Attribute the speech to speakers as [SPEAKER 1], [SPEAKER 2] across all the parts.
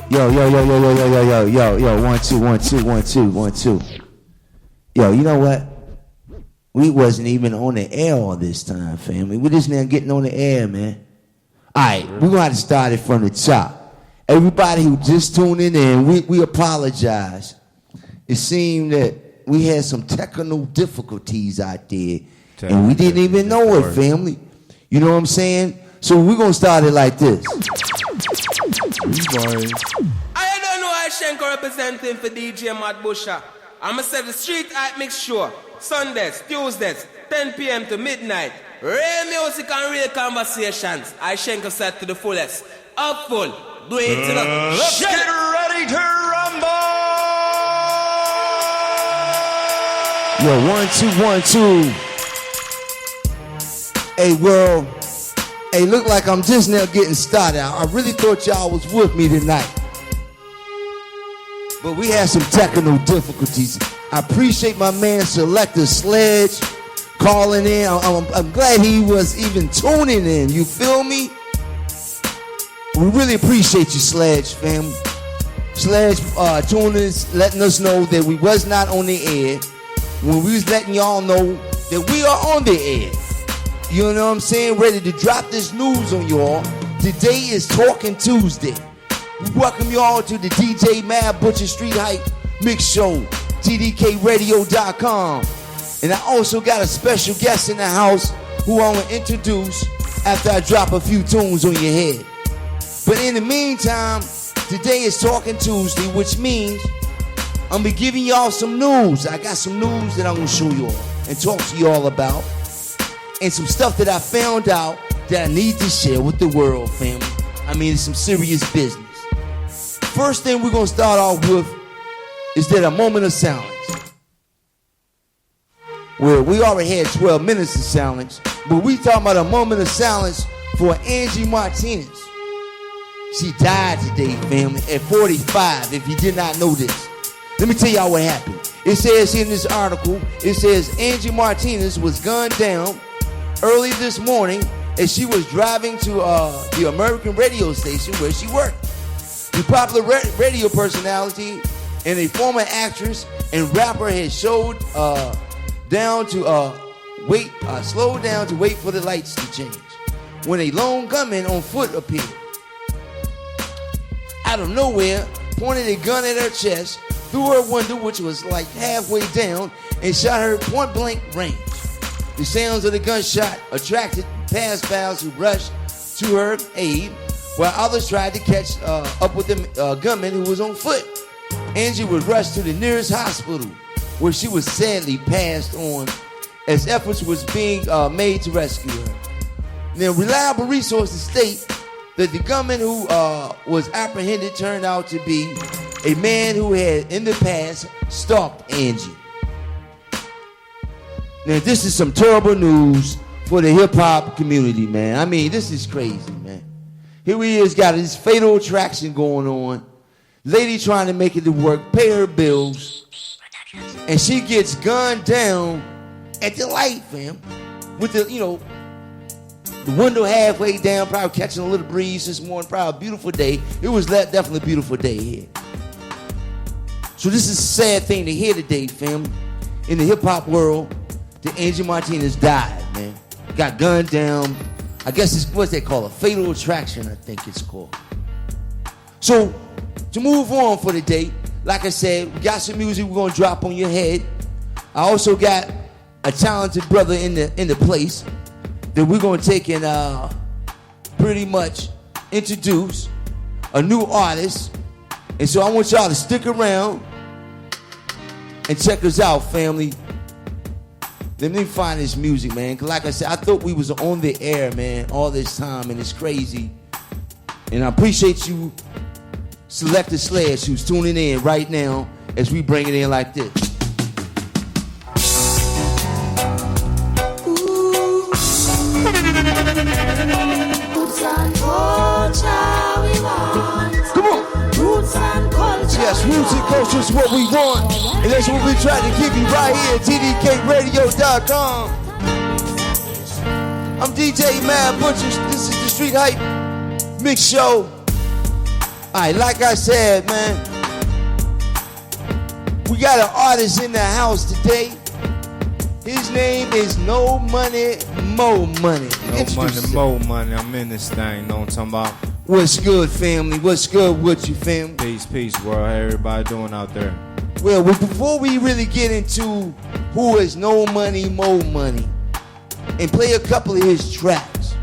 [SPEAKER 1] Yo, 1 2 1 2 1 2 1 2. Yo, you know what? We wasn't even on the air all this time, family. We just now getting on the air, man. All right, we're gonna have to start it from the top. Everybody who just tuning in, we apologize. It seemed that we had some technical difficulties out there, and we didn't even know it, family. You know what I'm saying? So we're gonna start it like this.
[SPEAKER 2] I don't know I Shenko representing for DJ Mad Butcher. I'ma set the street hype mix show. Sundays, Tuesdays, 10 p.m. to midnight. Real music and real conversations. I Shenko set to the fullest. Up full. Do it to the
[SPEAKER 3] let's get ready to rumble.
[SPEAKER 1] Yo, 1 2 1 2. Hey, world. Hey, look like I'm just now getting started. I really thought y'all was with me tonight. But we had some technical difficulties. I appreciate my man Selector Sledge calling in. I'm glad he was even tuning in. You feel me? We really appreciate you, Sledge, fam. Sledge tuning in, letting us know that we was not on the air when we was letting y'all know that we are on the air. You know what I'm saying? Ready to drop this news on y'all. Today is Talkin Tuesday. We welcome y'all to the DJ Mad Butcher Street Hype Mix Show, TDKRadio.com. And I also got a special guest in the house who I want to introduce after I drop a few tunes on your head. But in the meantime, today is Talkin Tuesday, which means I'm going to be giving y'all some news. I got some news that I'm going to show y'all and talk to y'all about. And some stuff that I found out that I need to share with the world, family. I mean, it's some serious business. First thing we're going to start off with is that a moment of silence. Well, we already had 12 minutes of silence, but we talking about a moment of silence for Angie Martinez. She died today, family, at 45, if you did not know this. Let me tell y'all what happened. It says in this article, it says Angie Martinez was gunned down early this morning as she was driving to the American radio station where she worked. The popular radio personality and a former actress and rapper had slowed down to wait for the lights to change when a lone gunman on foot appeared. Out of nowhere, pointed a gun at her chest, through her window, which was like halfway down, and shot her point blank range. The sounds of the gunshot attracted passers who rushed to her aid, while others tried to catch up with the gunman who was on foot. Angie was rushed to the nearest hospital, where she was sadly passed on as efforts was being made to rescue her. Now, reliable resources state that the gunman who was apprehended turned out to be a man who had in the past stalked Angie. Now, this is some terrible news for the hip-hop community, man. I mean, this is crazy, man. Here he is, got this fatal attraction going on. Lady trying to make it to work, pay her bills, and she gets gunned down at the light, fam. With the, the window halfway down, probably catching a little breeze this morning, probably a beautiful day. It was definitely a beautiful day here. So this is a sad thing to hear today, fam. In the hip-hop world, that Angie Martinez died, man. Got gunned down. I guess it's what they call a fatal attraction, I think it's called. So, to move on for the day, like I said, we got some music we're gonna drop on your head. I also got a talented brother in the place that we're gonna take and pretty much introduce a new artist. And so I want y'all to stick around and check us out, family. Let me find this music, man. Cause like I said, I thought we was on the air, man, all this time, and it's crazy. And I appreciate you, Selector Slash, who's tuning in right now as we bring it in like this. Come on. Yes, roots and culture is what we want. And that's what we try to give you right here at TDKRadio.com. I'm DJ Mad Butcher. This is the Street Hype Mix Show. right, like I said, man, we got an artist in the house today. His name is No Money, Mo Money.
[SPEAKER 4] No money, mo money. I'm in this thing. Know what I'm talking about?
[SPEAKER 1] What's good, family? What's good with you, family?
[SPEAKER 4] Peace, peace, world. How everybody doing out there?
[SPEAKER 1] Well, before we really get into who is No Money, Mo Money, and play a couple of his tracks,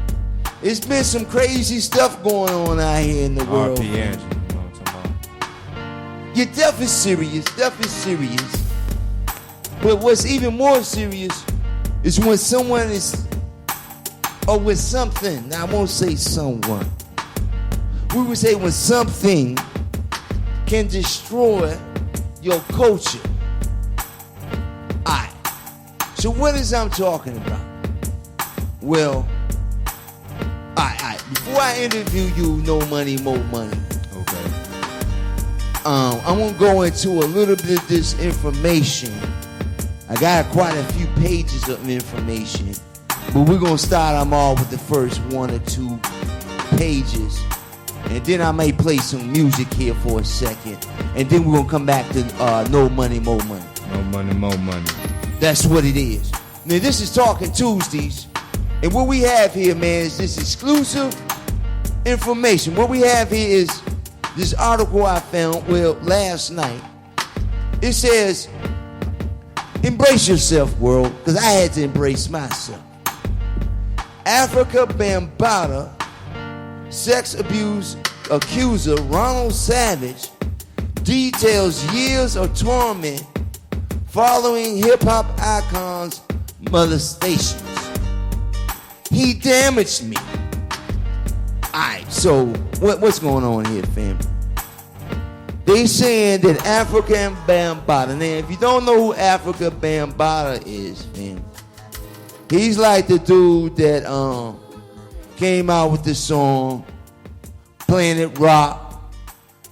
[SPEAKER 1] it's been some crazy stuff going on out here in the world.
[SPEAKER 4] RP Angie, you know what I'm talking about?
[SPEAKER 1] Your death is serious. Death is serious. But what's even more serious is when someone is, or with something. Now, I won't say someone. We would say when something can destroy your culture. Alright. So what is I'm talking about? Well, alright. Before I interview you, No Money, Mo Money.
[SPEAKER 4] Okay.
[SPEAKER 1] I'm gonna go into a little bit of this information. I got quite a few pages of information, but we're gonna start them all with the first 1 or 2 pages, and then I may play some music here for a second, and then we're gonna come back to No Money, Mo Money.
[SPEAKER 4] No money, mo money.
[SPEAKER 1] That's what it is. Now this is Talkin Tuesdays, and what we have here, man, is this exclusive information. What we have here is this article I found, well, last night. It says, embrace yourself, world, because I had to embrace myself. Afrika Bambaataa sex abuse accuser Ronald Savage details years of torment following hip-hop icons' molestations. He damaged me. Alright, so what's going on here, fam? They saying that Afrika Bambaataa. Now, if you don't know who Afrika Bambaataa is, fam, he's like the dude that came out with this song, Planet Rock,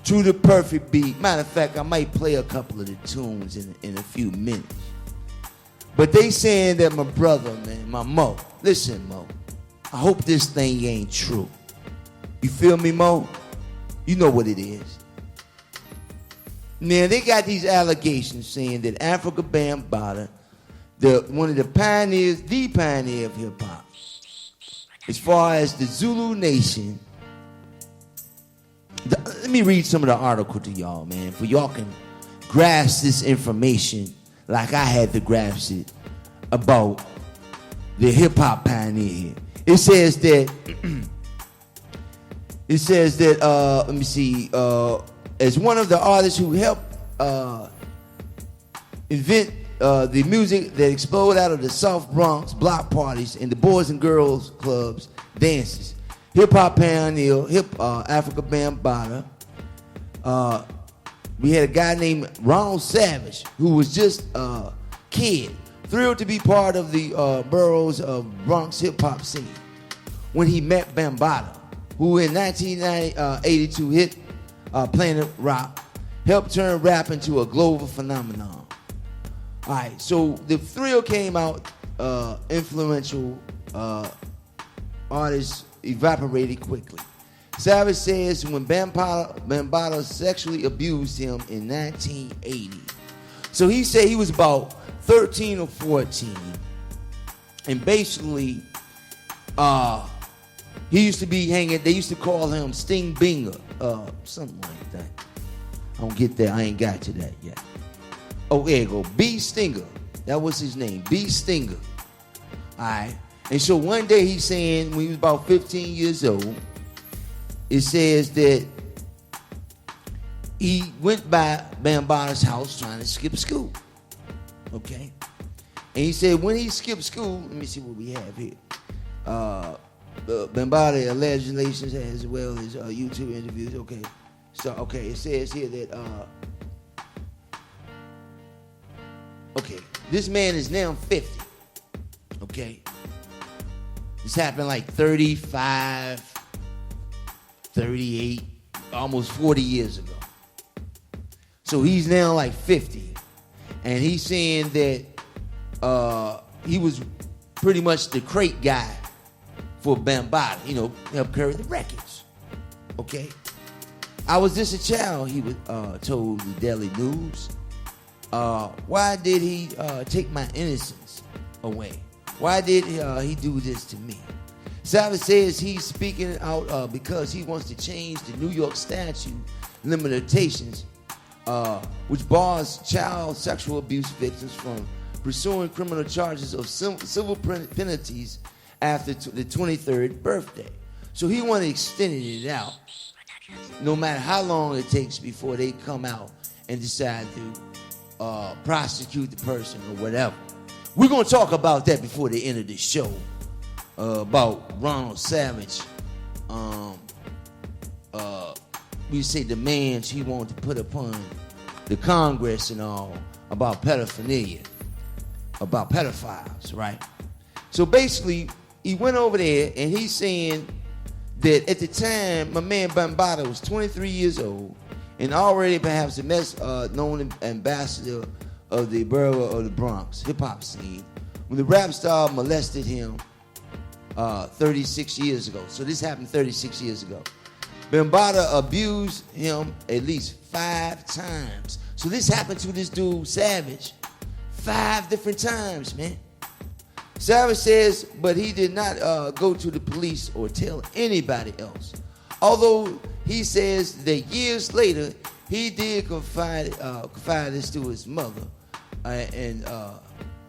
[SPEAKER 1] to the perfect beat. Matter of fact, I might play a couple of the tunes in a few minutes. But they saying that my brother, man, my Mo, listen, Mo, I hope this thing ain't true. You feel me, Mo? You know what it is. Now, they got these allegations saying that Afrika Bambaataa, one of the pioneers, the pioneer of hip-hop, as far as the Zulu Nation. Let me read some of the article to y'all, man, for y'all can grasp this information like I had to grasp it about the hip-hop pioneer here. It says that, let me see, as one of the artists who helped invent the music that exploded out of the South Bronx block parties and the Boys and Girls Clubs dances, hip-hop pioneer, Afrika Bambaataa, we had a guy named Ronald Savage who was just a kid, thrilled to be part of the boroughs of Bronx hip-hop scene when he met Bambaataa, who in 1982 hit Planet Rock, helped turn rap into a global phenomenon. All right, so the thrill came out, influential artists evaporated quickly. Savage says when Bambaataa sexually abused him in 1980. So he said he was about 13 or 14. And basically, he used to be hanging, they used to call him Sting Binger, something like that. I don't get that, I ain't got to that yet. Oh, there you go, B Stinger. That was his name, B Stinger. All right. And so one day he's saying, when he was about 15 years old, it says that he went by Bambaataa's house trying to skip school. Okay? And he said when he skipped school, let me see what we have here. Bambaataa alleged relations as well as YouTube interviews. Okay. So, okay, it says here that, okay, this man is now 50. Okay? This happened like 35, 38, almost 40 years ago. So he's now like 50. And he's saying that he was pretty much the crate guy for Bambaataa, you know, help carry the records. Okay? I was just a child, he was told the Daily News. Why did he take my innocence away? Why did he do this to me? Savage says he's speaking out because he wants to change the New York statute limitations, which bars child sexual abuse victims from pursuing criminal charges of civil penalties after the 23rd birthday. So he wanted to extend it out, no matter how long it takes before they come out and decide to prosecute the person or whatever. We're going to talk about that before the end of the show, about Ronald Savage. We say demands he wanted to put upon the Congress and all about pedophilia, about pedophiles, right? So basically, he went over there and he's saying that at the time, my man Bambaataa was 23 years old and already perhaps the best known ambassador of the borough of the Bronx hip-hop scene when the rap star molested him 36 years ago. So this happened 36 years ago. Bambaataa abused him at least 5 times. So this happened to this dude, Savage, 5 different times, man. Savage says, but he did not go to the police or tell anybody else. Although he says that years later, he did confide this to his mother and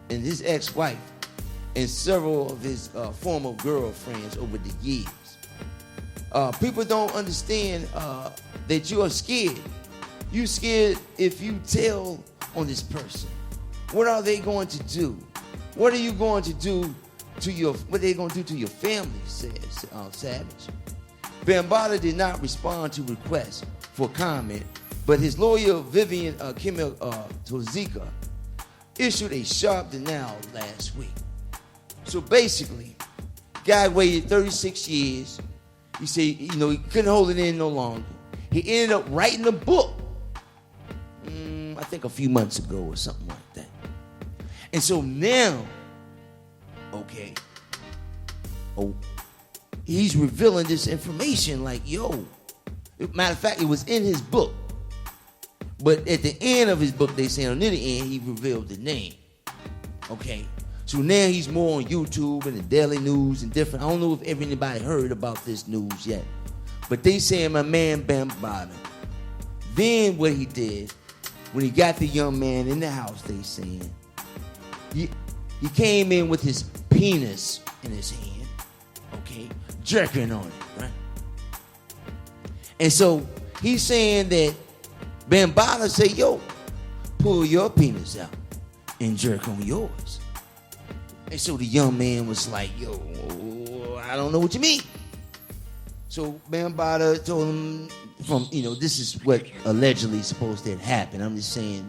[SPEAKER 1] his ex-wife and several of his former girlfriends over the years. People don't understand that you are scared. You scared if you tell on this person. What are they going to do? What are you going to do to what are they going to do to your family, says Savage. Bambaataa did not respond to requests for comment, but his lawyer, Vivian Kimmel Tozika, issued a sharp denial last week. So basically, guy waited 36 years. He said, he couldn't hold it in no longer. He ended up writing a book, I think a few months ago or something like that. And so now, he's revealing this information like, matter of fact, it was in his book. But at the end of his book, they say near the end, he revealed the name. Okay. So now he's more on YouTube and the Daily News and different. I don't know if anybody heard about this news yet. But they saying my man Bambaataa. Then what he did, when he got the young man in the house, they saying, he came in with his penis in his hand, jerking on it, right? And so he's saying that Bambaataa say, pull your penis out and jerk on yours. And so the young man was like, I don't know what you mean. So Bambaataa told him this is what allegedly supposed to happen. I'm just saying,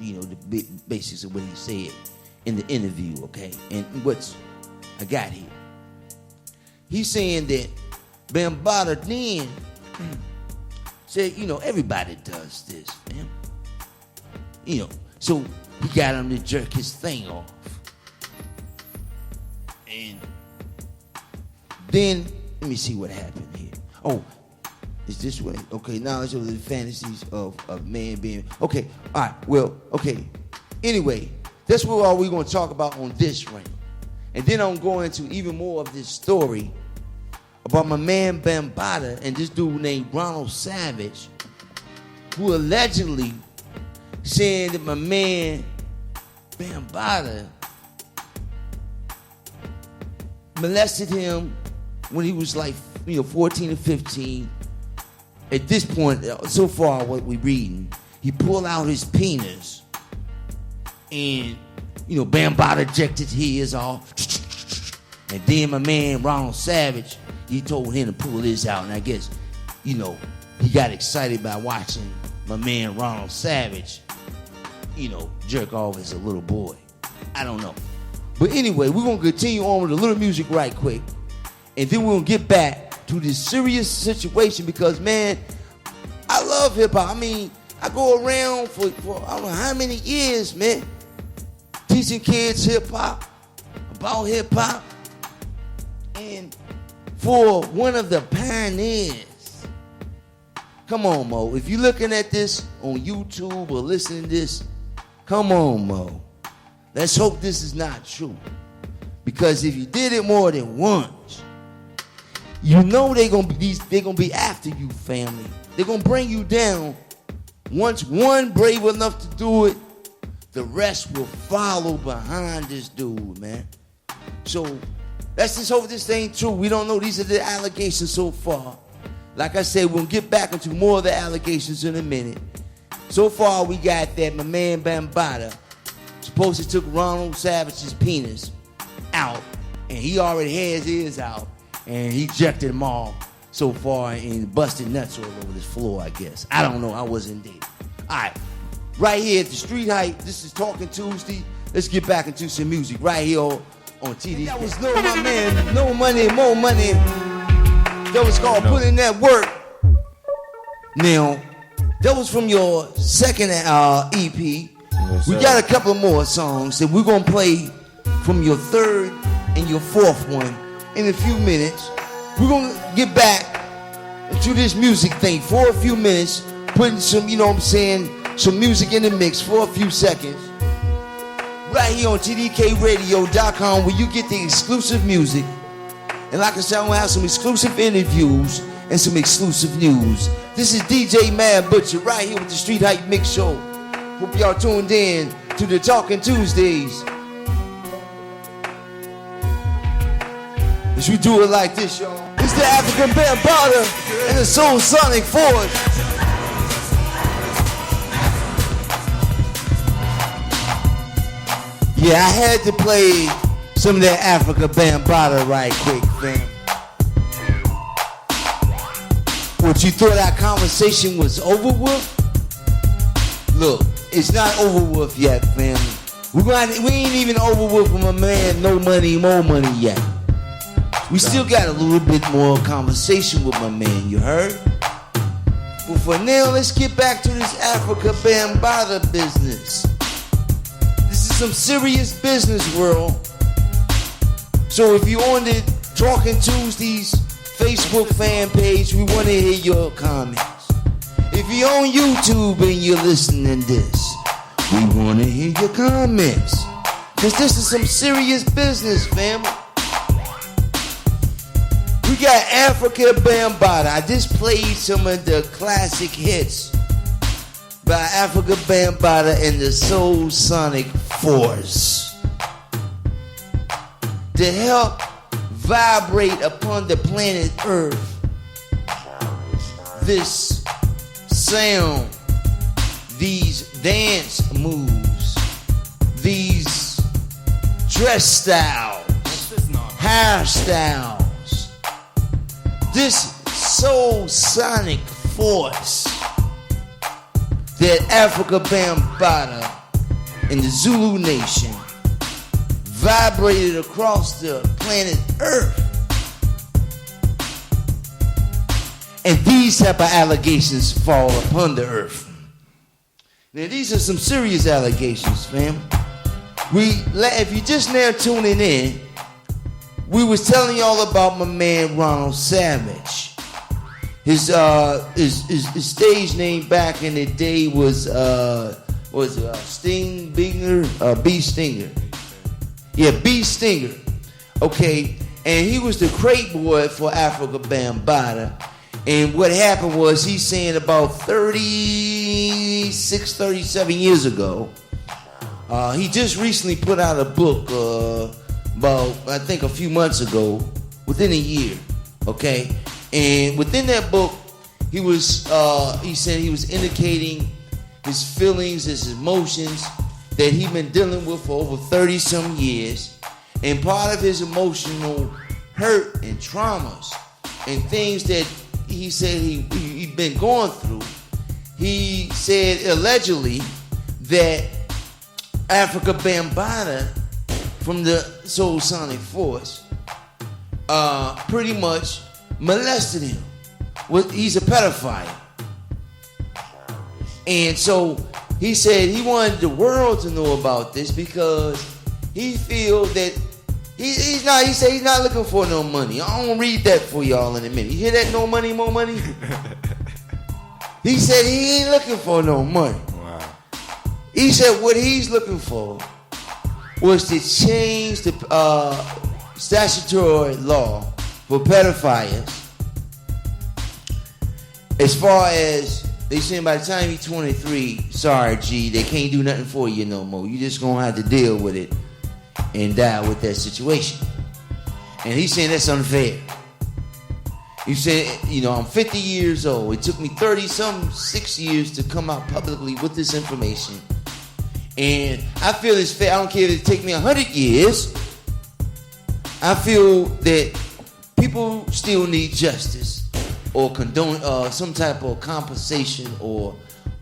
[SPEAKER 1] the basics of what he said in the interview, okay? And what's I got here. He's saying that Bambaataa then said, everybody does this, man. So he got him to jerk his thing off. And then, let me see what happened here. Oh, it's this way. Okay, now it's over the fantasies of man being... Okay, all right, well, okay. Anyway, that's what all we're going to talk about on this ring. And then I'm going into even more of this story about my man Bambaataa and this dude named Ronald Savage, who allegedly said that my man Bambaataa molested him when he was like 14 or 15. At this point, so far what we're reading, he pulled out his penis and Bambaataa ejected his off. And then my man Ronald Savage, he told him to pull this out. And I guess, he got excited by watching my man Ronald Savage, jerk off as a little boy. I don't know. But anyway, we're going to continue on with a little music right quick. And then we're going to get back to this serious situation because, man, I love hip-hop. I mean, I go around for I don't know how many years, man, teaching kids hip-hop, about hip-hop. And for one of the pioneers Come on, Mo. If you're looking at this on YouTube or listening to this, come on, Mo. Let's hope this is not true. Because if you did it more than once, you know they're gonna be after you, family. They're gonna bring you down. Once one brave enough to do it, the rest will follow behind this dude, man. So let's just hope this ain't true. We don't know. These are the allegations so far. Like I said, we'll get back into more of the allegations in a minute. So far, we got that my man Bambaataa supposedly took Ronald Savage's penis out, and he already has his out, and he ejected them all so far and busted nuts all over this floor, I guess. I don't know. I wasn't there. All right. Right here at the Street Hype, this is Talkin Tuesday. Let's get back into some music right here on TD. That was my man, No Money, More Money. That was called Put In That Work. Now, that was from your second EP.
[SPEAKER 4] Yes,
[SPEAKER 1] we got a couple more songs that we're going to play from your third and your fourth one in a few minutes. We're going to get back into this music thing for a few minutes, putting some, you know what I'm saying, some music in the mix for a few seconds. Right here on tdkradio.com, where you get the exclusive music. And like I said, I'm going to have some exclusive interviews and some exclusive news. This is DJ Mad Butcher right here with the Street Hype Mix Show. Hope y'all tuned in to the Talkin Tuesdays. As we do it like this, y'all. It's the Afrika Bambaataa and the Soul Sonic Force. Yeah, I had to play some of that Afrika Bambaataa right quick, fam. What, you thought our conversation was over with? Look, it's not over with yet, family. We ain't even over with my man No Money, More Money yet. We still got a little bit more conversation with my man, you heard? But for now, let's get back to this Afrika Bambaataa business. This is some serious business, world. So if you're on the Talkin Tuesdays Facebook fan page, we want to hear your comments. If you're on YouTube and you're listening to this, we want to hear your comments. Because this is some serious business, family. We got Afrika Bambaataa. I just played some of the classic hits by Afrika Bambaataa and the Soul Sonic Force to help vibrate upon the planet Earth this sound, these dance moves, these dress styles, hairstyles, this soul sonic force that Afrika Bambaataa and the Zulu Nation vibrated across the planet Earth. And these type of allegations fall upon the earth. Now these are some serious allegations, fam. If you just now tuning in, we was telling y'all about my man Ronald Savage. His stage name back in the day was B Stinger. Yeah, B Stinger. Okay, and he was the crate boy for Afrika Bambaataa. And what happened was, he's saying about 36, 37 years ago, he just recently put out a book about, I think, a few months ago, within a year, okay? And within that book, he said he was indicating his feelings, his emotions that he'd been dealing with for over 30-some years. And part of his emotional hurt and traumas and things that he said he'd been going through, he said allegedly that Afrika Bambaataa from the Soul Sonic Force pretty much molested him. He's a pedophile. And so he said he wanted the world to know about this because he feels that he said he's not looking for no money. I'm gonna read that for y'all in a minute. You hear that? No money, more money? He said he ain't looking for no money.
[SPEAKER 4] Wow.
[SPEAKER 1] He said what he's looking for was to change the statutory law for pedophiles. As far as they saying by the time you're 23, sorry G, they can't do nothing for you no more. You just gonna have to deal with it and die with that situation. And he's saying that's unfair. He said, you know, I'm 50 years old. It took me 6 years to come out publicly with this information. And I feel it's fair. I don't care if it take me 100 years. I feel that people still need justice or condone some type of compensation or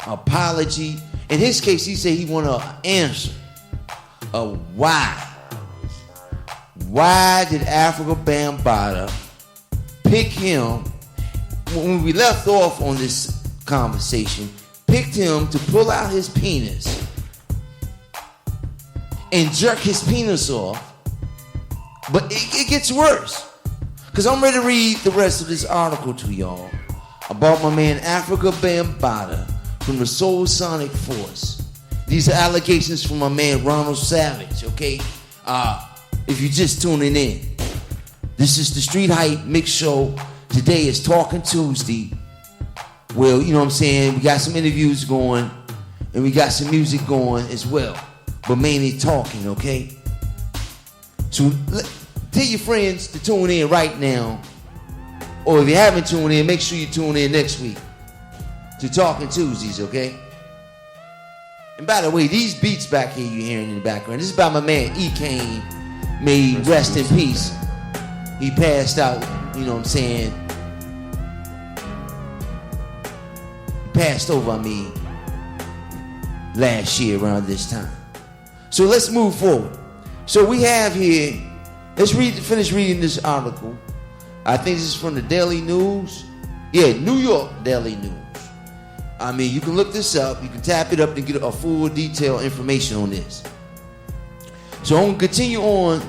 [SPEAKER 1] apology. In his case, he said he want an answer of why. Why did Afrika Bambaataa pick him, when we left off on this conversation, picked him to pull out his penis and jerk his penis off? But it gets worse. Because I'm ready to read the rest of this article to y'all about my man Afrika Bambaataa from the Soul Sonic Force. These are allegations from my man Ronald Savage, okay? If you're just tuning in, this is the Street Hype Mix Show. Today is Talkin Tuesday. Well, you know what I'm saying? We got some interviews going and we got some music going as well, but mainly talking, okay? So tell your friends to tune in right now, or if you haven't tuned in, make sure you tune in next week to Talkin Tuesdays, okay? And by the way, these beats back here you're hearing in the background, this is by my man E. Kane. May he rest in peace. He passed out, you know what I'm saying? He passed over, I mean, last year around this time. So let's move forward. So we have here, let's finish reading this article. I think this is from the Daily News. Yeah, New York Daily News. I mean, you can look this up. You can tap it up to get a full detailed information on this. So I'm going to continue on.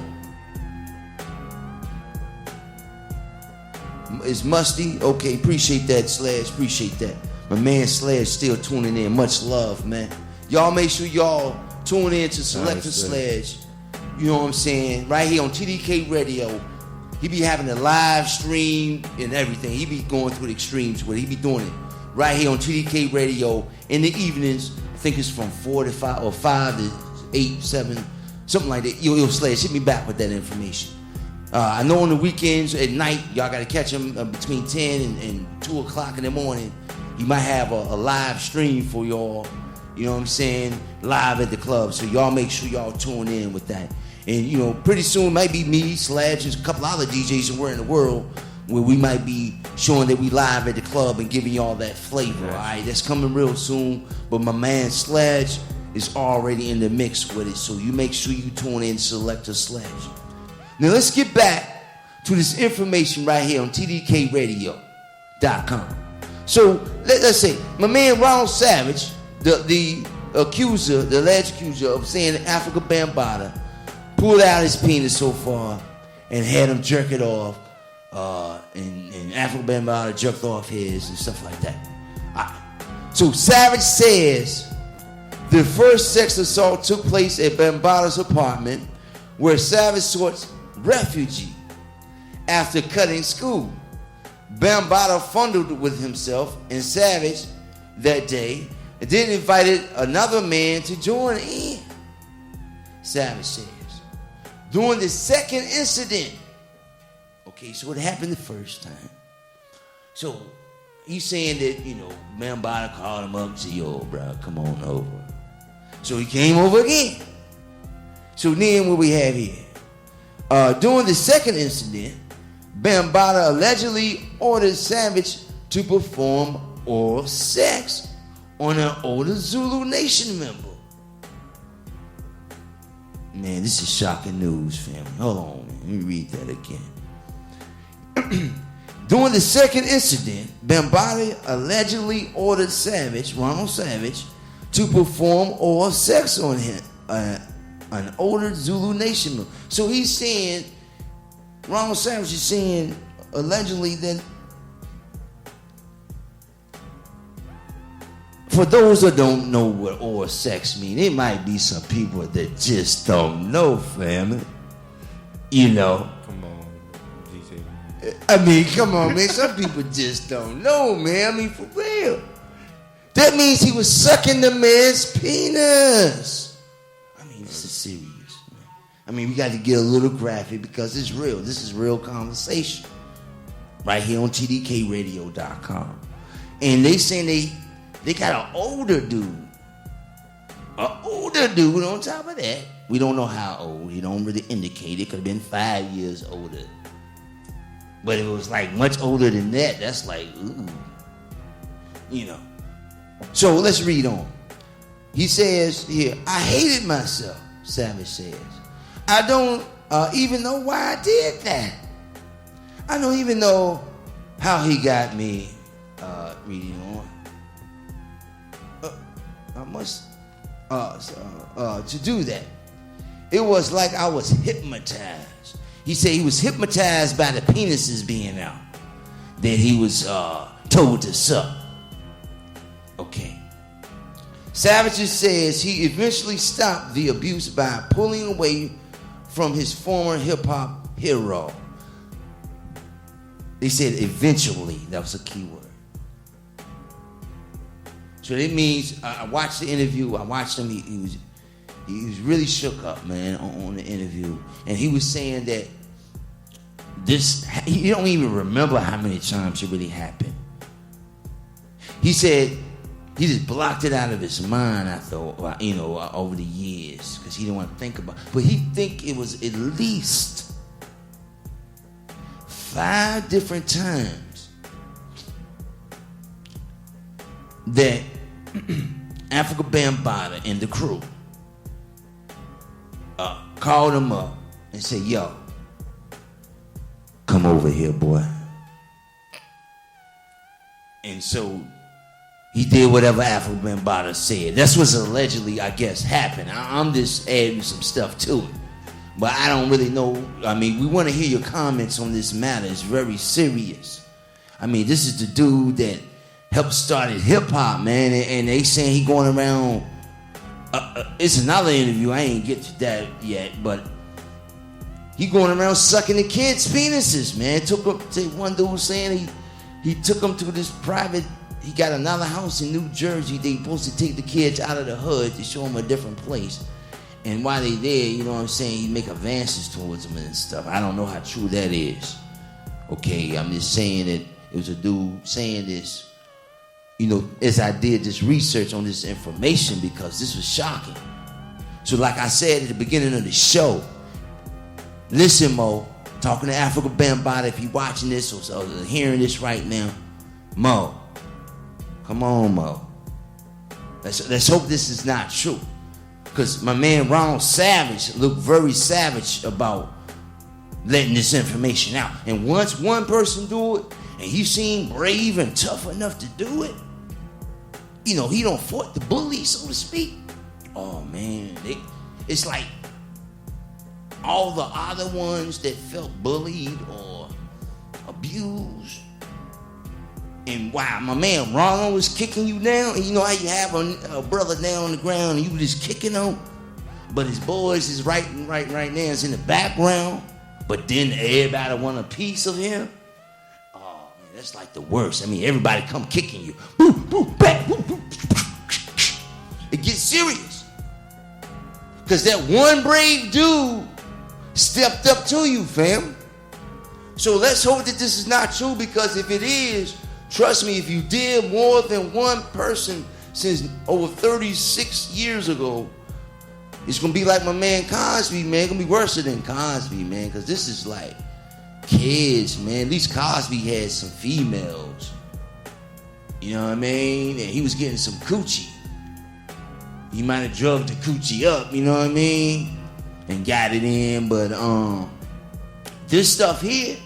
[SPEAKER 1] It's Musty. Okay, appreciate that, Sledge. Appreciate that. My man Sledge still tuning in. Much love, man. Y'all make sure y'all tune in to Selector Sledge. You know what I'm saying? Right here on TDK Radio. He be having a live stream and everything. He be going through the extremes with it. He be doing it right here on TDK Radio in the evenings. I think it's from 4 to 5 or 5 to 8, 7, something like that. Yo, Sledge, hit me back with that information. I know on the weekends at night, y'all got to catch him between 10 and 2 o'clock in the morning. He might have a live stream for y'all, you know what I'm saying, live at the club. So y'all make sure y'all tune in with that. And, you know, pretty soon it might be me, Sledge, and a couple other DJs somewhere in the world where we might be showing that we live at the club and giving y'all that flavor, all right? That's coming real soon. But my man Sledge is already in the mix with it. So you make sure you tune in, Selector Sledge. Now let's get back to this information right here on TDKRadio.com. So let's say my man Ronald Savage, the accuser, the alleged accuser of saying that Afrika Bambaataa pulled out his penis so far and had him jerk it off, and Afrika Bambaataa jerked off his and stuff like that. So Savage says the first sex assault took place at Bambaataa's apartment, where Savage sought refuge after cutting school. Bambaataa fondled with himself and Savage that day and then invited another man to join in. Savage says, during the second incident, okay, so it happened the first time. So he's saying that, you know, Bambaataa called him up and said, yo, bro, come on over. So he came over again. So then what we have here, during the second incident, Bambaataa allegedly ordered Savage to perform oral sex on an older Zulu Nation member. Man, this is shocking news, family. Hold on, man. Let me read that again. During the second incident, Bambaataa allegedly ordered Savage, Ronald Savage, to perform oral sex on him, an older Zulu Nation member. So he's saying, Ronald Savage is saying allegedly that for those that don't know what oral sex mean, it might be some people that just don't know, family. You know.
[SPEAKER 4] Come on, DJ.
[SPEAKER 1] I mean, come on, man. Some people just don't know, man. I mean, for real. That means he was sucking the man's penis. I mean, this is serious, man. I mean, we got to get a little graphic because it's real. This is real conversation. Right here on tdkradio.com. And they saying they got an older dude. An older dude on top of that. We don't know how old. He don't really indicate. It could have been 5 years older. But if it was like much older than that, that's like, ooh. You know. So let's read on. He says here, I hated myself, Savage says. I don't even know why I did that. I don't even know how he got me reading on. I must to do that. It was like I was hypnotized. He said he was hypnotized by the penises being out that he was told to suck. Okay. Savage says he eventually stopped the abuse by pulling away from his former hip-hop hero. They said eventually. That was a key word. So that means I watched the interview. I watched him. He was really shook up, man, on the interview. And he was saying that he don't even remember how many times it really happened. He said he just blocked it out of his mind after, over the years because he didn't want to think about it. But he think it was at least 5 different times that Afrika Bambaataa and the crew called him up and said, yo, come over here, boy. And so he did whatever Afrika Bambaataa said. That's what's allegedly, I guess, happened. I'm just adding some stuff to it. But I don't really know. I mean, we want to hear your comments on this matter. It's very serious. I mean, this is the dude that helped started hip-hop, man. And they saying he going around. It's another interview. I ain't get to that yet. But he going around sucking the kids' penises, man. Took up to one dude saying he took them to this private. He got another house in New Jersey. They supposed to take the kids out of the hood to show them a different place. And while they there, you know what I'm saying, he make advances towards them and stuff. I don't know how true that is. Okay, I'm just saying that it was a dude saying this, as I did this research on this information because this was shocking. So like I said at the beginning of the show, listen, Mo, talking to Afrika Bambaataa, if you're watching this or hearing this right now, Mo, come on, Mo. Let's hope this is not true. Because my man Ronald Savage looked very savage about letting this information out. And once one person do it, and he seemed brave and tough enough to do it, he don't fought the bully, so to speak. Oh, man. It's like all the other ones that felt bullied or abused. And wow, my man Ronald was kicking you down. And you know how you have a brother down on the ground and you just kicking him? But his boys is right now is in the background. But then everybody want a piece of him. Oh, man, that's like the worst. I mean, everybody come kicking you. Boo, boo, back, boo, boo. It gets serious. Because that one brave dude stepped up to you, fam. So let's hope that this is not true, because if it is, trust me, if you did more than one person since over 36 years ago, it's going to be like my man Cosby, man. It's going to be worse than Cosby, man, because this is like kids, man. At least Cosby had some females. You know what I mean? And he was getting some coochie. He might have drugged the coochie up, you know what I mean? And got it in, but this stuff here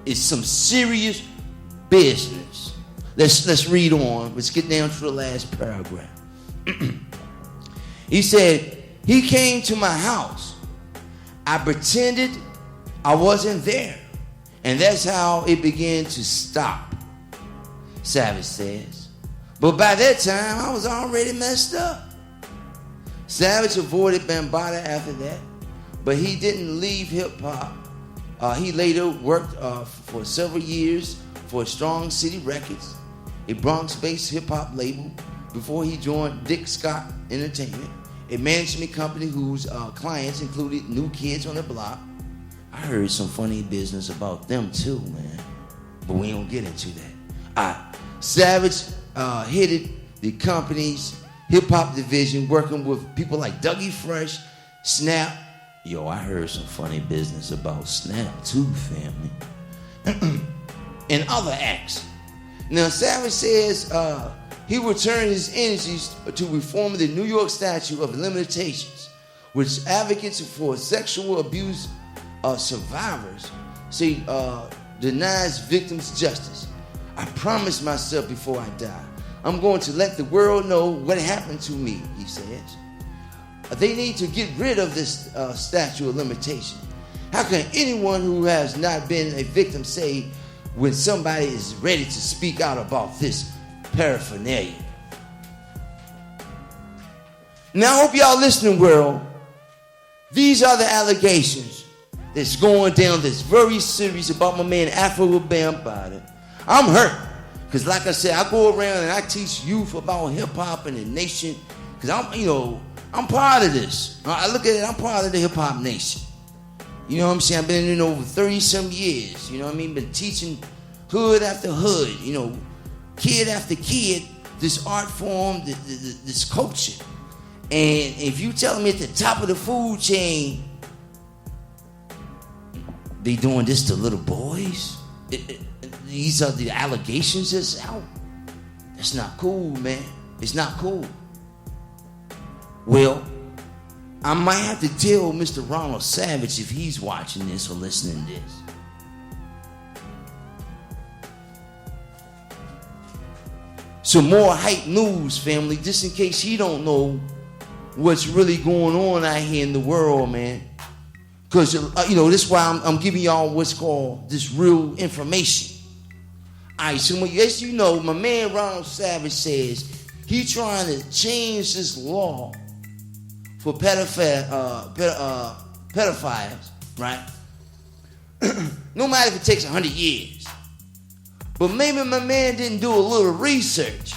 [SPEAKER 1] is some serious business. Let's read on. Let's get down to the last paragraph. He said, he came to my house. I pretended I wasn't there. And that's how it began to stop, Savage says. But by that time, I was already messed up. Savage avoided Bambaataa after that, but he didn't leave hip-hop. He later worked for several years for Strong City Records, a Bronx-based hip-hop label, before he joined Dick Scott Entertainment, a management company whose clients included New Kids on the Block. I heard some funny business about them too, man, but we don't get into that. Savage headed the company's hip-hop division, working with people like Dougie Fresh, Snap. Yo, I heard some funny business about Snap too, family. And other acts. Now, Savage says he returned his energies to reform the New York Statute of Limitations, which advocates for sexual abuse survivors say denies victims justice. I promised myself before I die, I'm going to let the world know what happened to me, he says. They need to get rid of this statute of limitation. How can anyone who has not been a victim say when somebody is ready to speak out about this paraphernalia? Now, I hope y'all listening, world. These are the allegations that's going down this very series about my man Afrika Bambaataa. I'm hurt. Because like I said, I go around and I teach youth about hip-hop and the nation. Because I'm part of this. I look at it, I'm part of the hip-hop nation. You know what I'm saying? I've been in over 30-some years. You know what I mean? Been teaching hood after hood. Kid after kid, this art form, this culture. And if you tell me at the top of the food chain, they doing this to little boys, these are the allegations that's out. That's not cool, man. It's not cool. Well, I might have to tell Mr. Ronald Savage if he's watching this or listening to this. Some more hype news, family, just in case he don't know what's really going on out here in the world, man. Because, this is why I'm giving y'all what's called this real information. All right, so as you know, my man Ronald Savage says he's trying to change this law for pedophiles, right? No matter if it takes 100 years. But maybe my man didn't do a little research.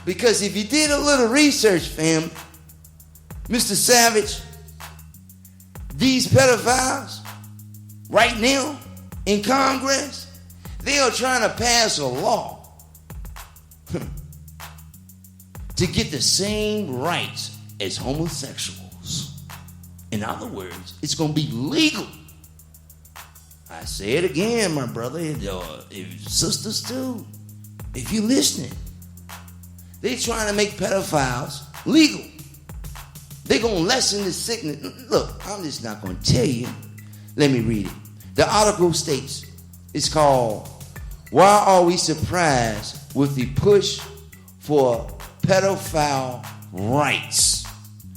[SPEAKER 1] Because if you did a little research, fam, Mr. Savage, these pedophiles, right now, in Congress, they are trying to pass a law to get the same rights as homosexuals. In other words, it's going to be legal. I say it again, my brother, if sisters too, if you're listening, they're trying to make pedophiles legal. They're going to lessen the sickness. Look, I'm just not going to tell you. Let me read it. The article states, it's called, "Why Are We Surprised with the Push for Pedophile Rights?"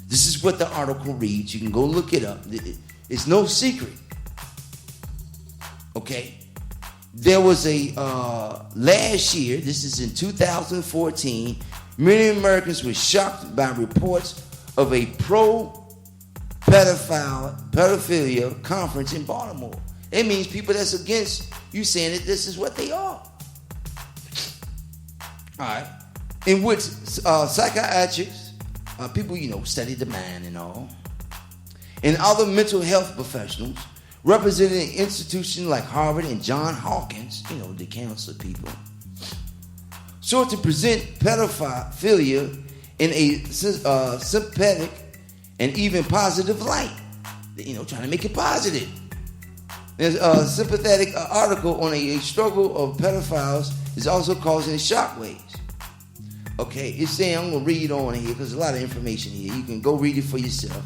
[SPEAKER 1] This is what the article reads. You can go look it up. It's no secret. Okay? There was a, last year, this is in 2014, many Americans were shocked by reports of a pro-pedophilia conference in Baltimore. It means people that's against you saying that this is what they are. All right. In which psychiatrists, people, study the mind and all, and other mental health professionals representing institutions like Harvard and Johns Hopkins, the cancer people, sought to present pedophilia in a sympathetic and even positive light. Trying to make it positive. There's a sympathetic article on a struggle of pedophiles is also causing shockwaves. Okay, it's saying, I'm going to read on here because there's a lot of information here. You can go read it for yourself.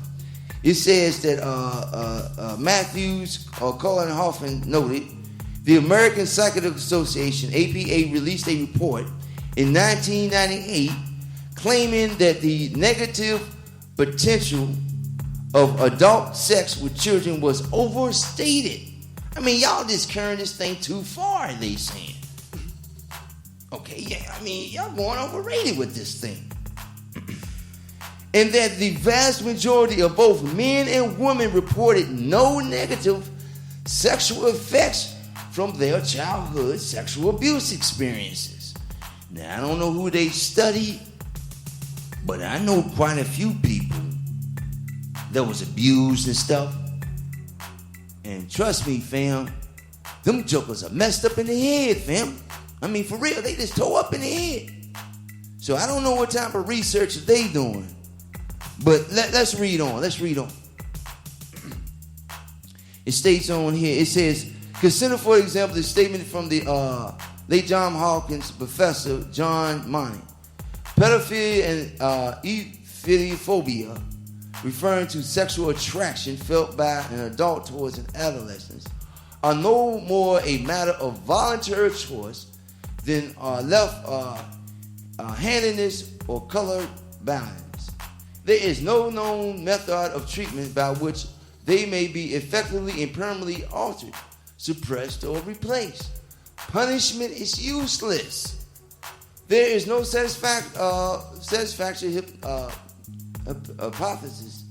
[SPEAKER 1] It says that Matthews or Colin Hoffman noted the American Psychiatric Association, APA, released a report in 1998 claiming that the negative potential of adult sex with children was overstated. I mean, y'all just carrying this thing too far, they saying. Okay, yeah, I mean, y'all going overrated with this thing. And that the vast majority of both men and women reported no negative sexual effects from their childhood sexual abuse experiences. Now, I don't know who they studied, but I know quite a few people that was abused and stuff. And trust me, fam, them jokers are messed up in the head, fam. I mean, for real, they just toe up in the head. So I don't know what type of research they doing. But let's read on. Let's read on. It states on here, it says, consider, for example, the statement from the late John Hawkins professor, John Monty. Pedophilia and ephiliophobia, referring to sexual attraction felt by an adult towards an adolescent, are no more a matter of voluntary choice than left-handedness or color balance. There is no known method of treatment by which they may be effectively and permanently altered, suppressed, or replaced. Punishment is useless. There is no satisfactory hypothesis,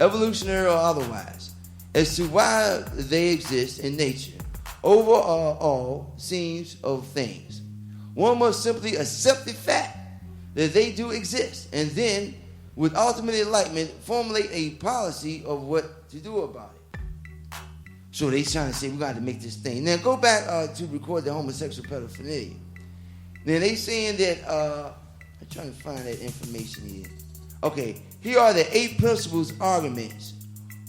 [SPEAKER 1] evolutionary or otherwise, as to why they exist in nature over all scenes of things. One must simply accept the fact that they do exist, and then, with ultimate enlightenment, formulate a policy of what to do about it. So they trying to say we got to make this thing. Now go back to record the homosexual pedophilia. Then they saying that I'm trying to find that information here. Okay, here are the 8 principles arguments,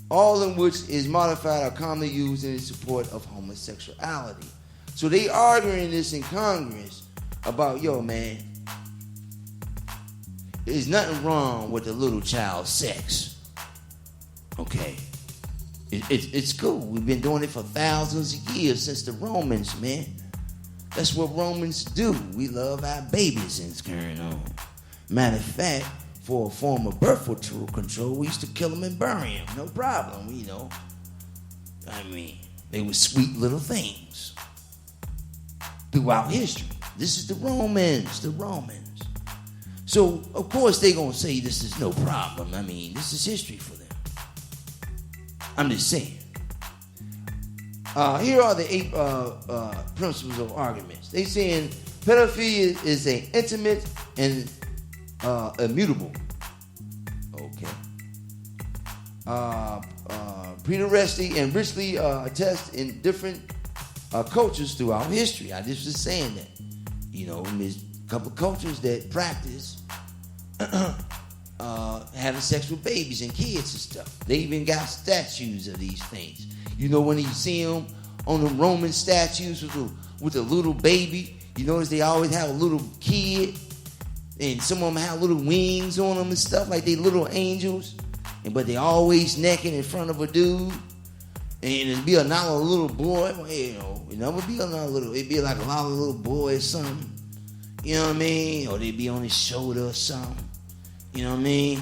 [SPEAKER 1] all in which is modified or commonly used in support of homosexuality. So they arguing this in Congress about, yo, man, there's nothing wrong with the little child's sex. Okay. It's cool. We've been doing it for thousands of years since the Romans, man. That's what Romans do. We love our babies and it's carrying on. Matter of fact, for a form of birth control, we used to kill them and bury them. No problem, you know. I mean, they were sweet little things throughout history. This is the Romans. So, of course, they're going to say this is no problem. I mean, this is history for them. I'm just saying. Here are the 8 principles of arguments. They saying pedophilia is an intimate and immutable. Okay. Pederasty and richly attest in different cultures throughout history. I just was saying that. You know, there's a couple of cultures that practice having sex with babies and kids and stuff. They even got statues of these things. You know, when you see them on the Roman statues with a little baby, you notice they always have a little kid, and some of them have little wings on them and stuff, like they little angels, but they always naked in front of a dude. And it'd be another little boy, you know, it never be another little, it'd be like a lot of little boy or something. You know what I mean? Or they'd be on his shoulder or something. You know what I mean?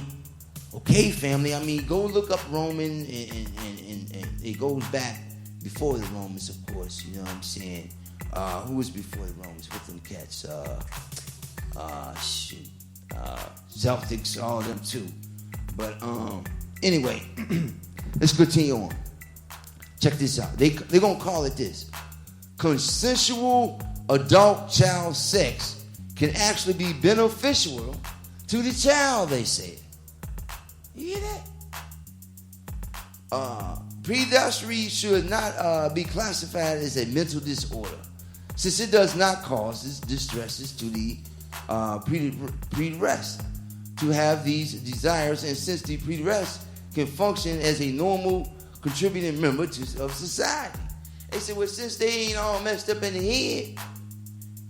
[SPEAKER 1] Okay, family, I mean, go look up Roman, and it goes back before the Romans, of course, you know what I'm saying? Who was before the Romans? With them cats? Celtics, all of them too. But anyway, let's continue on. Check this out. They're going to call it this. Consensual adult-child sex can actually be beneficial to the child, they say. You hear that? Pedophilia should not be classified as a mental disorder, since it does not cause distresses to the pederast to have these desires, and since the pederast can function as a normal contributing member of society. They said, well, since they ain't all messed up in the head,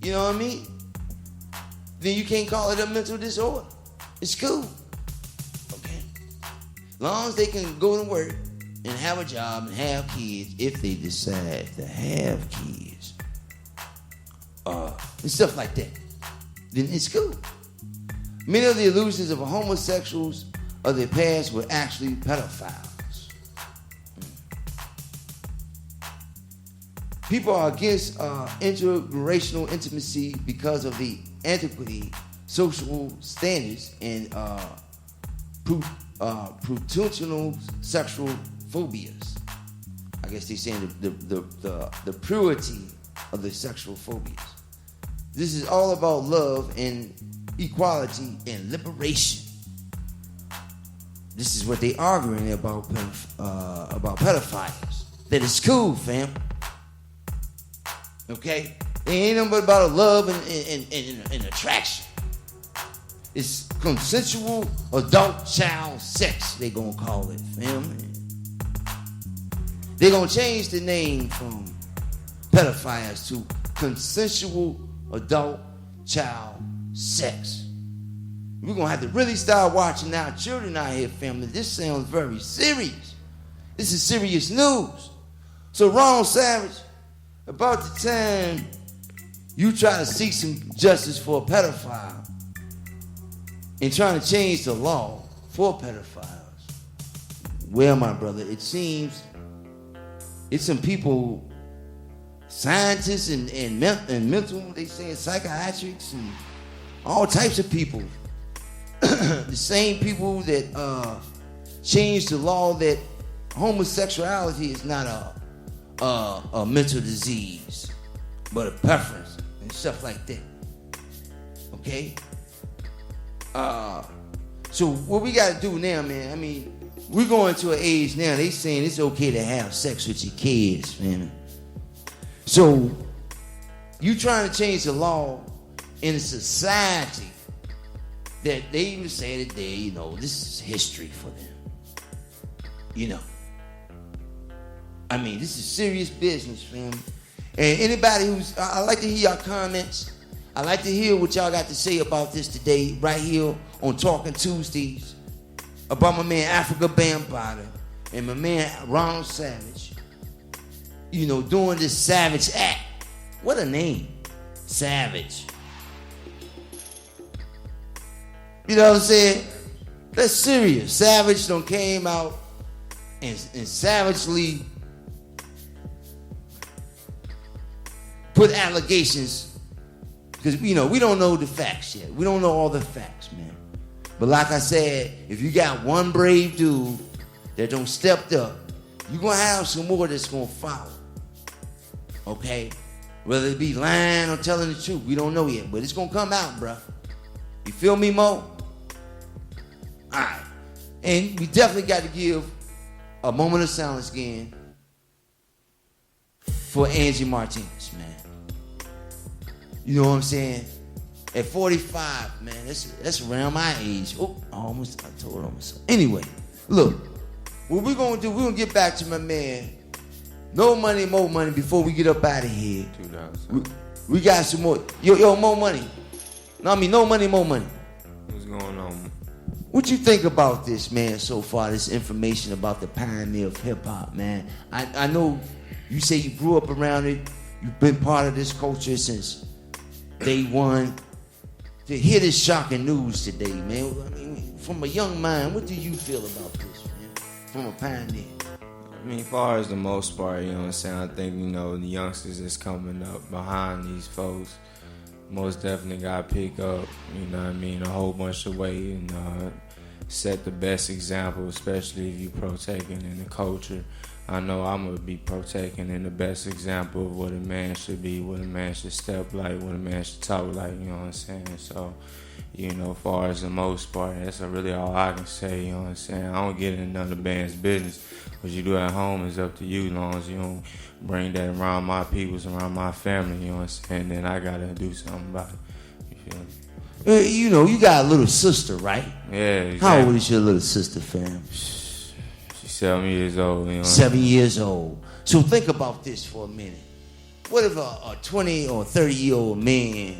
[SPEAKER 1] you know what I mean? Then you can't call it a mental disorder. It's cool. Okay? As long as they can go to work and have a job and have kids, if they decide to have kids, and stuff like that, then it's cool. Many of the illusions of homosexuals of their past were actually pedophiles. people are against intergenerational intimacy because of the antiquity, social standards, and potential sexual phobias. I guess they're saying the purity of the sexual phobias. This is all about love and equality and liberation. This is what they arguing about pedophiles. That it's cool, fam. Okay? It ain't nothing but about love and attraction. It's consensual adult child sex, they gonna call it, fam. They gonna change the name from pedophiles to consensual adult child sex. We're gonna have to really start watching our children out here, family. This sounds very serious. This is serious news. So Ronald Savage, about the time you try to seek some justice for a pedophile and trying to change the law for pedophiles, well, my brother, it seems it's some people, scientists and mental, they say psychiatrists and all types of people, the same people that changed the law that homosexuality is not a mental disease, but a preference and stuff like that. Okay? So what we got to do now, man, I mean, we're going to an age now, they saying it's okay to have sex with your kids, man. So you trying to change the law in a society that they even say that they, this is history for them. I mean, this is serious business, fam. And anybody I like to hear y'all comments. I like to hear what y'all got to say about this today, right here on Talkin Tuesdays, about my man Afrika Bambaataa and my man Ronald Savage, doing this Savage act. What a name, Savage. You know what I'm saying? That's serious. Savage done came out and savagely put allegations, because we don't know the facts yet. We don't know all the facts, man. But like I said, if you got one brave dude that don't stepped up, you're gonna have some more that's gonna follow. Okay? Whether it be lying or telling the truth, we don't know yet, but it's gonna come out, bruh. You feel me, Mo? Alright. And we definitely got to give a moment of silence again for Angie Martinez, man. You know what I'm saying? At 45, man, that's around my age. Oh, I told almost. Anyway, look, what we're going to do, we're going to get back to my man. No money, more money before we get up out of here. We got some more. Yo, more money. No, I mean, no money, more money.
[SPEAKER 4] What's going on?
[SPEAKER 1] What you think about this, man, so far, this information about the pioneer of hip-hop, man? I know you say you grew up around it. You've been part of this culture since day one. To hear this shocking news today, man, I mean, from a young mind, what do you feel about this, man? From a pioneer.
[SPEAKER 4] I mean, as far as the most part, you know what I'm saying? I think, the youngsters that's coming up behind these folks most definitely got to pick up, a whole bunch of weight and set the best example, especially if you partaking in the culture. I know I'm going to be partaking in the best example of what a man should be, what a man should step like, what a man should talk like, you know what I'm saying? So, as far as the most part, that's really all I can say, you know what I'm saying? I don't get into none of the band's business. What you do at home is up to you, as long as you don't bring that around my peoples, around my family, you know what I'm saying? Then I got to do something about it. You feel me?
[SPEAKER 1] You got a little sister, right?
[SPEAKER 4] Yeah, exactly.
[SPEAKER 1] How old is your little sister, fam?
[SPEAKER 4] She's 7 years old.
[SPEAKER 1] 7 years old. So think about this for a minute. What if a 20 or 30-year-old man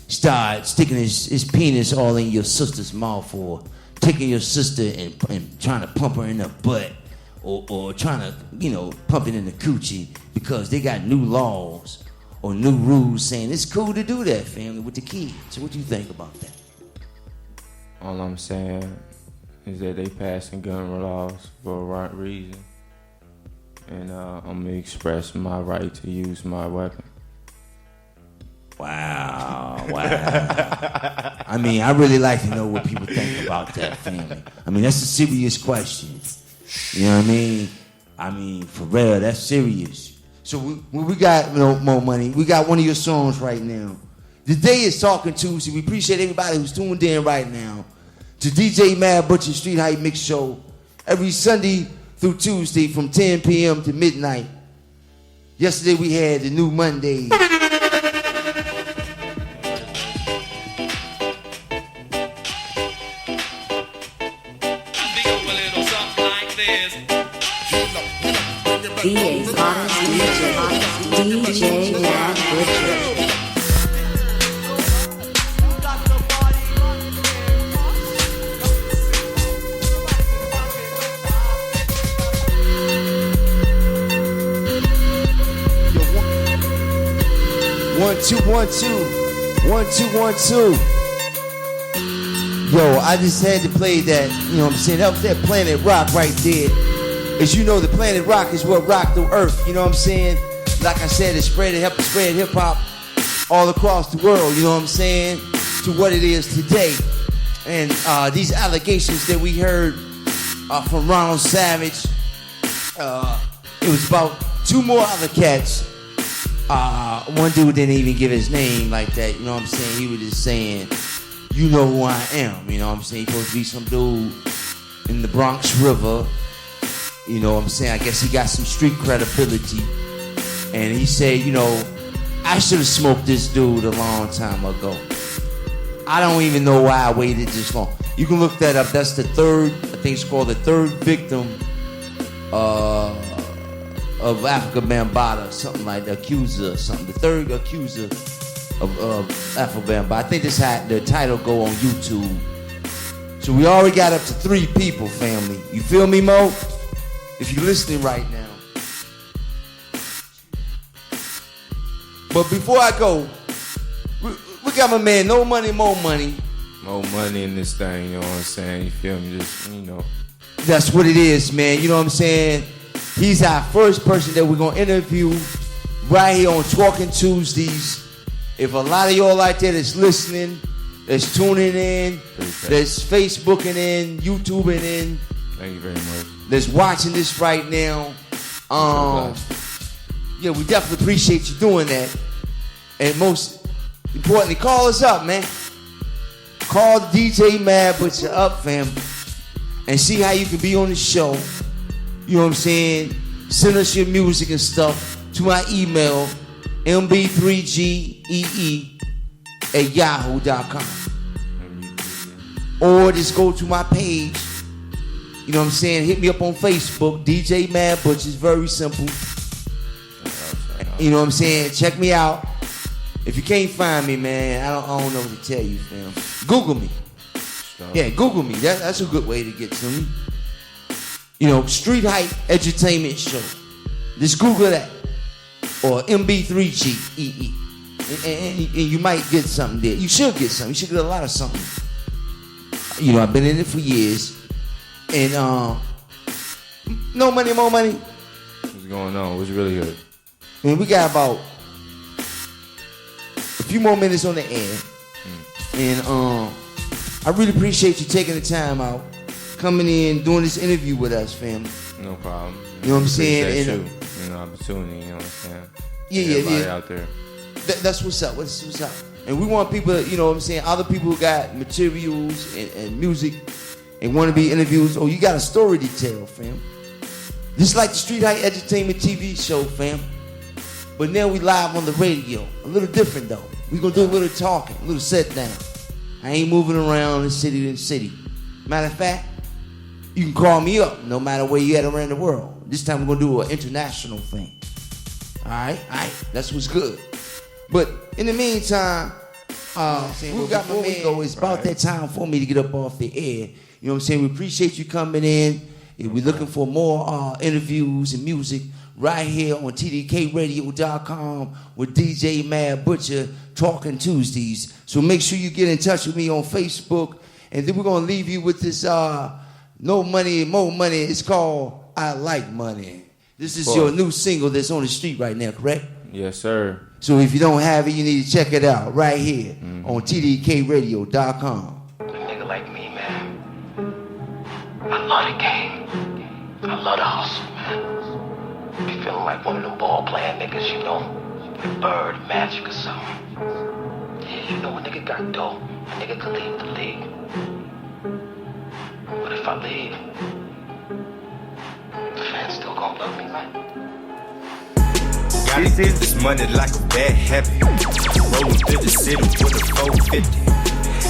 [SPEAKER 1] start sticking his penis all in your sister's mouth, or taking your sister and trying to pump her in the butt, or trying to, pump it in the coochie, because they got new laws or new rules saying it's cool to do that, family, with the kids. So what do you think about that?
[SPEAKER 4] All I'm saying is that they passing gun laws for a right reason. and I'm gonna express my right to use my weapon.
[SPEAKER 1] Wow. I mean, I really like to know what people think about that, family. I mean, that's a serious question. You know what I mean? I mean, for real, that's serious. So we got more money. We got one of your songs right now. Today is Talkin Tuesday. We appreciate everybody who's tuned in right now to DJ Mad Butcher Street Hype Mix Show every Sunday through Tuesday from 10 p.m. to midnight. Yesterday we had the new Monday.
[SPEAKER 5] DJ Mad Butcher.
[SPEAKER 1] One, two, 1, 2, 1, 2. Yo, I just had to play that, you know what I'm saying? That was that Planet Rock right there. As you know, the Planet Rock is what rocked the earth, you know what I'm saying? Like I said, it helped spread hip-hop all across the world, you know what I'm saying? To what it is today. And these allegations that we heard from Ronald Savage, it was about 2 more other cats. One dude didn't even give his name like that, you know what I'm saying? He was just saying, you know who I am, you know what I'm saying? He's supposed to be some dude in the Bronx River, you know what I'm saying? I guess he got some street credibility. And he said, you know, I should have smoked this dude a long time ago. I don't even know why I waited this long. You can look that up. That's the third, I think it's called the third victim of Afrika Bambaataa, something like the accuser or something. The third accuser of Afrika Bambaataa. I think this had the title go on YouTube. So we already got up to 3 people, family. You feel me, Mo? If you're listening right now. But before I go, we got my man, No Money, More Money.
[SPEAKER 4] More money in this thing, you know what I'm saying? You feel me? Just, you know.
[SPEAKER 1] That's what it is, man. You know what I'm saying? He's our first person that we're going to interview right here on Talkin Tuesdays. If a lot of y'all like that is listening, that's tuning in, that's Facebooking in, YouTubing in.
[SPEAKER 4] Thank you very much.
[SPEAKER 1] That's watching this right now. Yeah, we definitely appreciate you doing that. And most importantly, call us up, man. Call DJ Mad Butcher up, fam, and see how you can be on the show. You know what I'm saying? Send us your music and stuff to my email, mb3gee@yahoo.com. Or just go to my page. You know what I'm saying? Hit me up on Facebook, DJ Mad Butcher. It's very simple. You know what I'm saying? Check me out. If you can't find me, man, I don't know what to tell you, fam. Google me. Yeah, Google me. That's a good way to get to me. You know, Street Hype Entertainment Show. Just Google that. Or MB3GEE. And you might get something there. You should get something. You should get a lot of something. You know, I've been in it for years. And No Money, More Money.
[SPEAKER 4] What's going on? What's really good?
[SPEAKER 1] Man, we got about a few more minutes on the air. And I really appreciate you taking the time out, coming in, doing this interview with us, fam.
[SPEAKER 4] No problem.
[SPEAKER 1] You know what I'm saying?
[SPEAKER 4] And, you know, opportunity, you know what I'm saying?
[SPEAKER 1] Yeah,
[SPEAKER 4] Everybody
[SPEAKER 1] yeah.
[SPEAKER 4] out there.
[SPEAKER 1] That's what's up. What's up? And we want people, you know what I'm saying, other people who got materials and music and want to be interviewed. Oh, you got a story to tell, fam. Just like the Street Hype Entertainment TV show, fam. But now we live on the radio. A little different, though. We going to do a little talking, a little sit down. I ain't moving around in city to city. Matter of fact, you can call me up no matter where you at around the world. This time we're going to do an international thing. All right? That's what's good. But in the meantime, we got my man. It's about that time for me to get up off the air. You know what I'm saying? We appreciate you coming in. We're looking for more interviews and music right here on tdkradio.com with DJ Mad Butcher Talkin Tuesdays. So make sure you get in touch with me on Facebook. And then we're going to leave you with this No Money, More Money. It's called I Like Money. This is your new single that's on the street right now, correct?
[SPEAKER 4] Yes, sir.
[SPEAKER 1] So if you don't have it, you need to check it out right here on tdkradio.com.
[SPEAKER 6] A nigga like me, man, I love the game. I love the hustle, man. Be feeling like one of them ball playing niggas, you know, with Bird, Magic or something. Yeah, you know a nigga got dough, a nigga can leave the league. But if I leave, the fans still gonna love me, man.
[SPEAKER 3] Gotta get this money like a bad habit. Rolling through the city with a 450.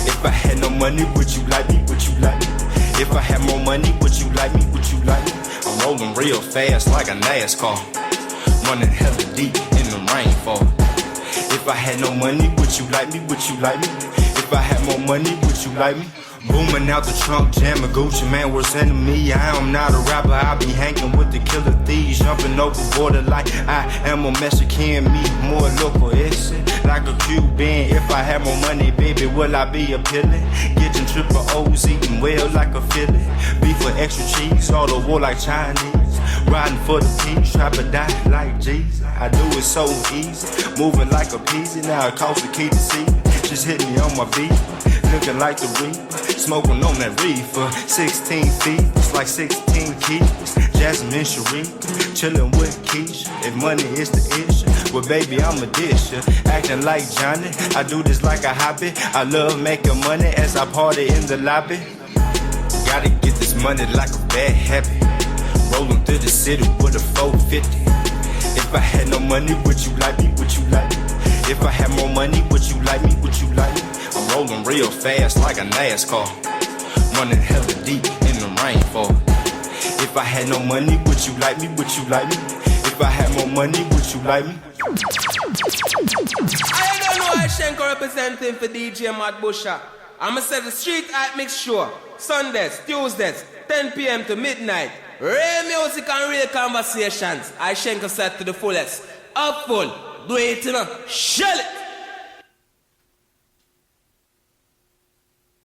[SPEAKER 3] If I had no money, would you like me? Would you like me? If I had more money, would you like me? Would you like me? I'm rolling real fast like a NASCAR. Running hella deep in the rainfall. If I had no money, would you like me? Would you like me? If I had more money, would you like me? Booming out the trunk, jamming Gucci, man, worse enemy. I am not a rapper, I be hanging with the killer thieves, jumping overboard like I am a Mexican, me more local, is it? Like a Cuban, if I had more money, baby, will I be appealing? Getting triple O's, eating well like a Philly. Beef for extra cheese, all the war like Chinese. Riding for the peace, try to die like Jesus. I do it so easy, moving like a peasy. Now it costs the key to see. Just hit me on my beat, looking like the reaper. Smoking on that reefer, 16 feet, it's like 16 keys. Jasmine Sharif, chillin' with Keisha. If money is the issue, well baby I'm a disher. Acting like Johnny, I do this like a hobby. I love making money as I party in the lobby. Gotta get this money like a bad habit. Rolling through the city with a 450. If I had no money, would you like me? Would you like me? If I had more money, would you like me? Would you like me? I'm rolling real fast like a NASCAR. Running hella deep in the rainfall. If I had no money, would you like me? Would you like me? If I had more money, would you like me?
[SPEAKER 2] I don't know I Shenko representing for DJ Mad Butcher. I'ma set the street at Mix Show. Sundays, Tuesdays, 10 p.m. to midnight. Real music and real conversations. I Shenko set to the fullest. Up full. Do it, you know. Shell it.